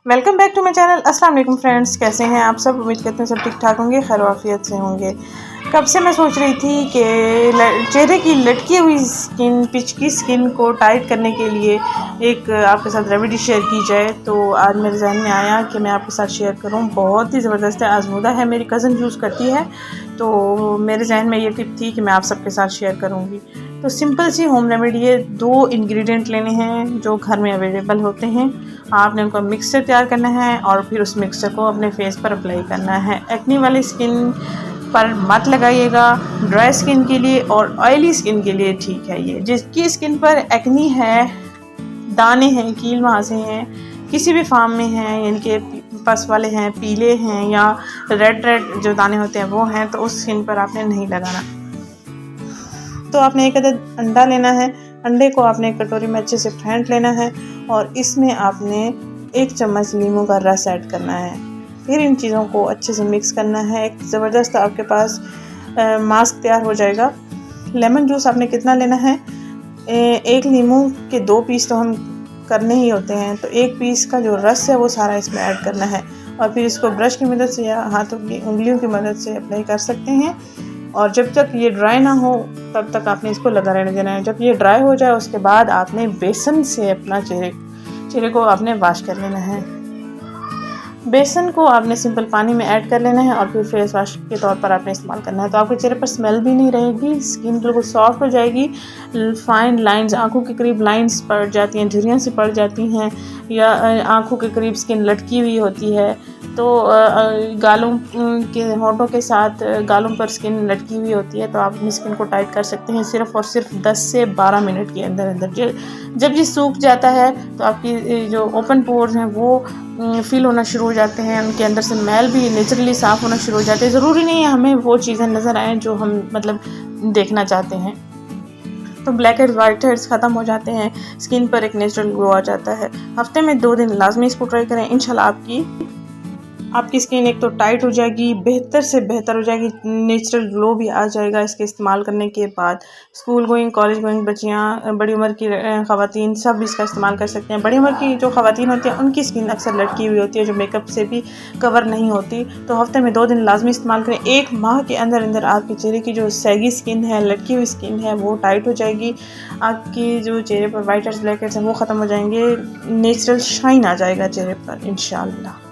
Welcome back to my channel. अस्सलाम वालेकुम friends, कैसे हैं आप सब? उम्मीद करते हैं सब ठीक ठाक होंगे, खैर वाफियत से होंगे। कब से मैं सोच रही थी कि चेहरे की लटकी हुई स्किन, पिचकी स्किन को टाइट करने के लिए एक आपके साथ रेमेडी शेयर की जाए, तो आज मेरे जहन में आया कि मैं आपके साथ शेयर करूं। बहुत ही ज़बरदस्त है, आजमूदा है, मेरी कज़न यूज़ करती है, तो मेरे जहन में ये टिप थी कि मैं आप सबके साथ शेयर करूँगी। तो सिंपल सी होम रेमेडी है। 2 इंग्रेडिएंट लेने हैं जो घर में अवेलेबल होते हैं। आपने उनका मिक्सचर तैयार करना है और फिर उस मिक्सचर को अपने फेस पर अप्लाई करना है। एक्ने वाली स्किन पर मत लगाइएगा, ड्राई स्किन के लिए और ऑयली स्किन के लिए ठीक है ये। जिसकी स्किन पर एक्नी है, दाने हैं, कील मुहासे हैं, किसी भी फार्म में हैं, यानी कि पस वाले हैं, पीले हैं या रेड जो दाने होते हैं वो हैं, तो उस स्किन पर आपने नहीं लगाना। तो आपने एक अदद अंडा लेना है। अंडे को आपने एक कटोरी में अच्छे से फेंट लेना है और इसमें आपने 1 चम्मच नींबू का रस ऐड करना है। फिर इन चीज़ों को अच्छे से मिक्स करना है। एक ज़बरदस्त आपके पास मास्क तैयार हो जाएगा। लेमन जूस आपने कितना लेना है? 1 नींबू के 2 पीस तो हम करने ही होते हैं, तो 1 पीस का जो रस है वो सारा इसमें ऐड करना है और फिर इसको ब्रश की मदद से या हाथों की उंगलियों की मदद से अप्लाई कर सकते हैं। और जब तक ये ड्राई ना हो तब तक आपने इसको लगा रहने देना है। जब ये ड्राई हो जाए उसके बाद आपने बेसन से अपना चेहरे को आपने वॉश कर लेना है। बेसन को आपने सिंपल पानी में ऐड कर लेना है और फिर फेस वॉश के तौर पर आपने इस्तेमाल करना है। तो आपके चेहरे पर स्मेल भी नहीं रहेगी, स्किन बिल्कुल सॉफ्ट हो जाएगी। फाइन लाइंस, आंखों के करीब लाइंस पड़ जाती हैं, झुर्रियाँ सी पड़ जाती हैं या आंखों के करीब स्किन लटकी हुई होती है, तो गालों के होंठों के साथ गालों पर स्किन लटकी हुई होती है, तो आप अपनी स्किन को टाइट कर सकते हैं सिर्फ़ और सिर्फ 10 से 12 मिनट के अंदर अंदर। जब ये सूख जाता है तो आपकी जो ओपन पोर्स हैं वो फील होना शुरू हो जाते हैं, उनके अंदर से मैल भी नेचुरली साफ़ होना शुरू हो जाते हैं। ज़रूरी नहीं है हमें वो चीज़ें नज़र आएँ जो हम मतलब देखना चाहते हैं। तो ब्लैक हेड्स, वाइट हेड्स ख़त्म हो जाते हैं, स्किन पर एक नेचुरल ग्लो आ जाता है। हफ्ते में 2 दिन लाजमी इसको ट्राई करें, इंशाल्लाह आपकी स्किन एक तो टाइट हो जाएगी, बेहतर से बेहतर हो जाएगी, नेचुरल ग्लो भी आ जाएगा इसके इस्तेमाल करने के बाद। स्कूल गोइंग, कॉलेज गोइंग बच्चियाँ, बड़ी उम्र की ख़वातीन सब इसका इस्तेमाल कर सकते हैं। बड़ी उम्र की जो ख़वातीन होती हैं उनकी स्किन अक्सर लटकी हुई होती है जो मेकअप से भी कवर नहीं होती, तो हफ्ते में 2 दिन लाजमी इस्तेमाल करें। 1 माह के अंदर अंदर आपके चेहरे की जो सैगी स्किन है, लटकी हुई स्किन है, वो टाइट हो जाएगी। आपकी जो चेहरे पर वाइट हेड्स, ब्लैक हेड्स हैं वो ख़त्म हो जाएंगे, नेचुरल शाइन आ जाएगा चेहरे पर इंशाल्लाह।